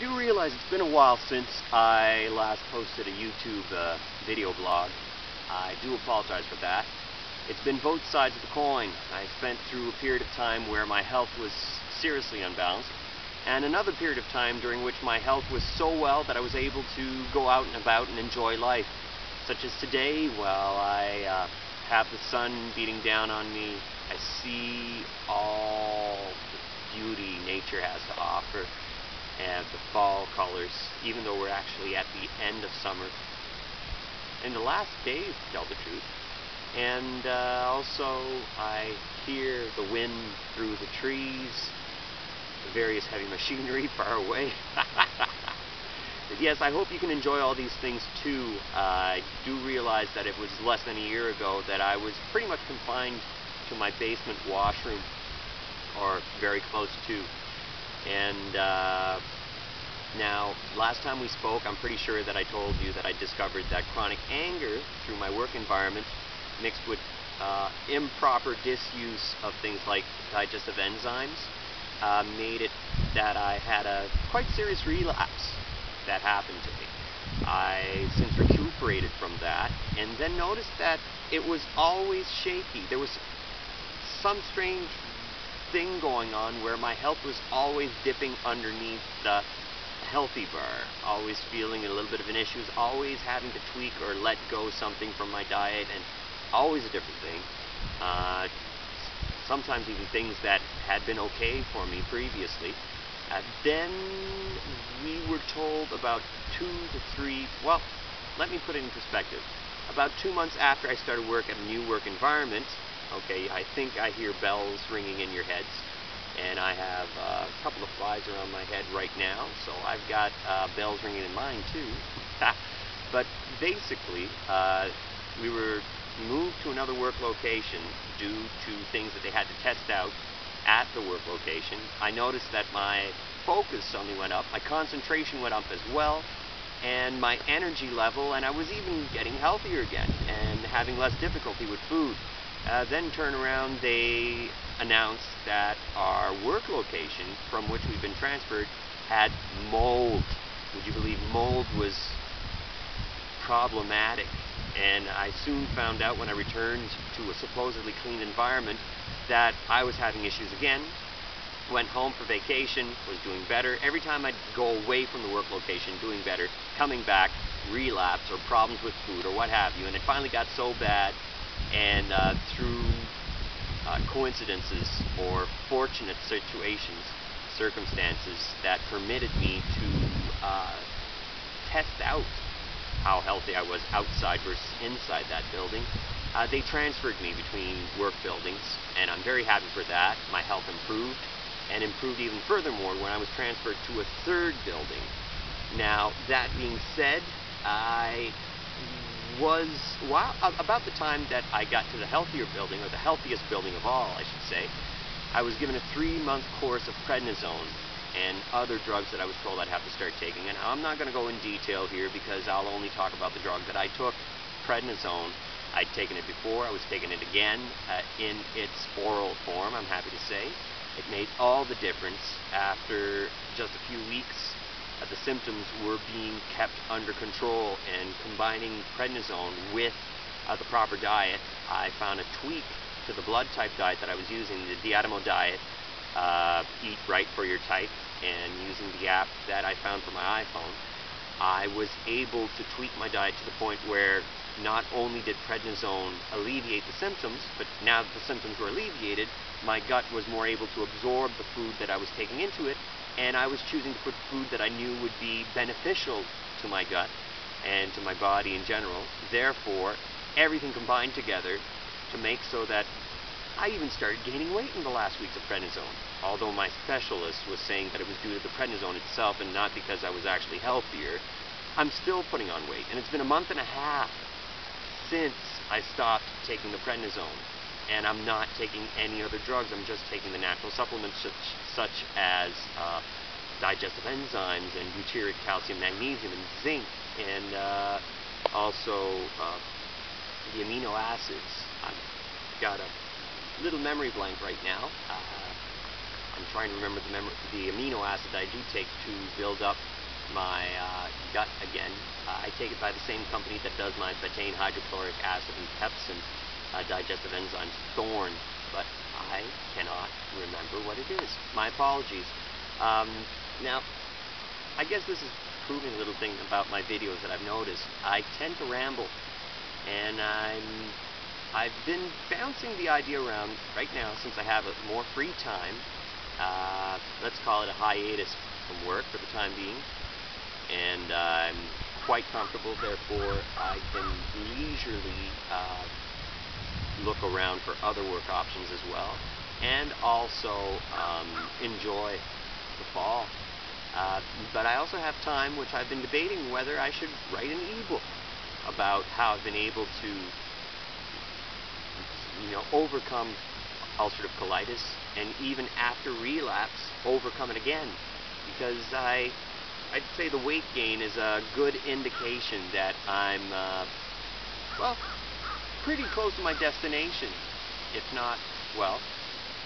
do realize it's been a while since I last posted a YouTube video blog. I do apologize for that. It's been both sides of the coin. I spent through a period of time where my health was seriously unbalanced, and another period of time during which my health was so well that I was able to go out and about and enjoy life. Such as today, while I have the sun beating down on me, I see all the beauty nature has to offer and the fall colors, even though we're actually at the end of summer. In the last days, to tell the truth. And also, I hear the wind through the trees, the various heavy machinery far away. Yes, I hope you can enjoy all these things too. I do realize that it was less than a year ago that I was pretty much confined to my basement washroom, or very close to. And now, last time we spoke, I'm pretty sure that I told you that I discovered that chronic anger through my work environment, mixed with improper disuse of things like digestive enzymes, made it that I had a quite serious relapse that happened to me. I since recuperated from that, and then noticed that it was always shaky. There was some strange thing going on where my health was always dipping underneath the healthy bar, always feeling a little bit of an issue, always having to tweak or let go something from my diet, and always a different thing. Sometimes even things that had been okay for me previously. Then we were told about 2 to 3, well, let me put it in perspective. About 2 months after I started work at a new work environment, okay, I think I hear bells ringing in your heads, and I have a couple of flies around my head right now, so I've got bells ringing in mine too. But basically, we were moved to another work location due to things that they had to test out at the work location. I noticed that my focus suddenly went up, my concentration went up as well, and my energy level, and I was even getting healthier again and having less difficulty with food. Then turn around, they announced that our work location from which we've been transferred had mold. Would you believe mold was problematic? And I soon found out when I returned to a supposedly clean environment that I was having issues again. Went home for vacation, was doing better. Every time I'd go away from the work location, doing better, coming back, relapse or problems with food or what have you. And it finally got so bad, and through coincidences or fortunate circumstances that permitted me to test out how healthy I was outside versus inside that building. They transferred me between work buildings, and I'm very happy for that. My health improved, and improved even furthermore when I was transferred to a third building. Now, that being said, I was, about the time that I got to the healthier building, or the healthiest building of all, I should say, I was given a 3-month course of prednisone and other drugs that I was told I'd have to start taking. And I'm not going to go in detail here because I'll only talk about the drug that I took, prednisone. I'd taken it before, I was taking it again in its oral form, I'm happy to say. It made all the difference. After just a few weeks, the symptoms were being kept under control, and combining prednisone with the proper diet, I found a tweak to the blood type diet that I was using, the Diatomo diet, Eat Right for Your Type, and using the app that I found for my iPhone, I was able to tweak my diet to the point where not only did prednisone alleviate the symptoms, but now that the symptoms were alleviated, my gut was more able to absorb the food that I was taking into it, and I was choosing to put food that I knew would be beneficial to my gut and to my body in general. Therefore, everything combined together to make so that I even started gaining weight in the last weeks of prednisone. Although my specialist was saying that it was due to the prednisone itself and not because I was actually healthier, I'm still putting on weight. And it's been a month and a half since I stopped taking the prednisone. And I'm not taking any other drugs. I'm just taking the natural supplements such as digestive enzymes and butyric calcium, magnesium, and zinc, and also the amino acids. I've got a little memory blank right now. I'm trying to remember the amino acid I do take to build up my gut again. I take it by the same company that does my betaine hydrochloric acid and pepsin digestive enzymes, Thorn, but I cannot remember what it is. My apologies. Now, I guess this is proving a little thing about my videos that I've noticed. I tend to ramble, and I've been bouncing the idea around right now since I have more free time. Let's call it a hiatus from work for the time being, and I'm quite comfortable. Therefore, I can leisurely look around for other work options as well, and also enjoy the fall. But I also have time, which I've been debating whether I should write an ebook about how I've been able to, overcome ulcerative colitis, and even after relapse, overcome it again. Because I'd say the weight gain is a good indication that I'm, pretty close to my destination. If not,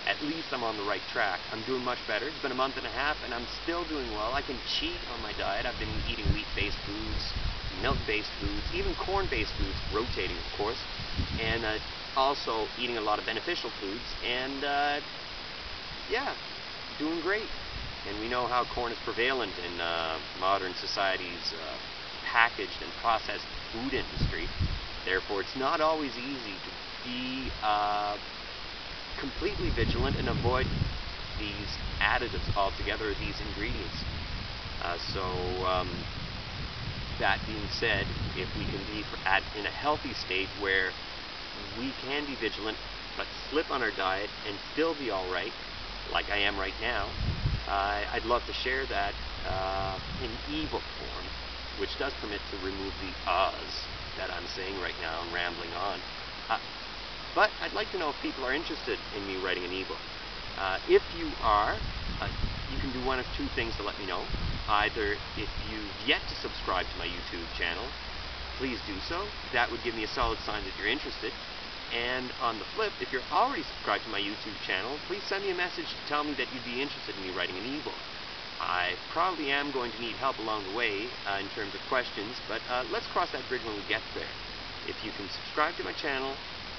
at least I'm on the right track. I'm doing much better. It's been a month and a half, and I'm still doing well. I can cheat on my diet. I've been eating wheat-based foods, milk-based foods, even corn-based foods, rotating, of course, and also eating a lot of beneficial foods, and, doing great. And we know how corn is prevalent in modern society's packaged and processed food industry. Therefore, it's not always easy to be completely vigilant and avoid these additives altogether, these ingredients. That being said, if we can be in a healthy state where we can be vigilant but slip on our diet and still be all right, like I am right now, I'd love to share that in ebook form, which does permit to remove the uhs that I'm saying right now and rambling on. But I'd like to know if people are interested in me writing an ebook. If you are, you can do one of two things to let me know. Either if you've yet to subscribe to my YouTube channel, please do so. That would give me a solid sign that you're interested. And on the flip, if you're already subscribed to my YouTube channel, please send me a message to tell me that you'd be interested in me writing an ebook. I probably am going to need help along the way in terms of questions, but let's cross that bridge when we get there. If you can subscribe to my channel,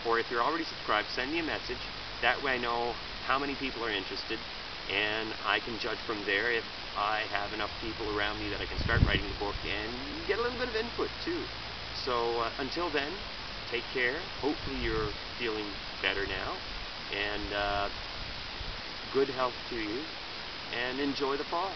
or if you're already subscribed, send me a message. That way I know how many people are interested, and I can judge from there if I have enough people around me that I can start writing the book and get a little bit of input too. So until then, take care. Hopefully you're feeling better now, and good health to you, and enjoy the fall.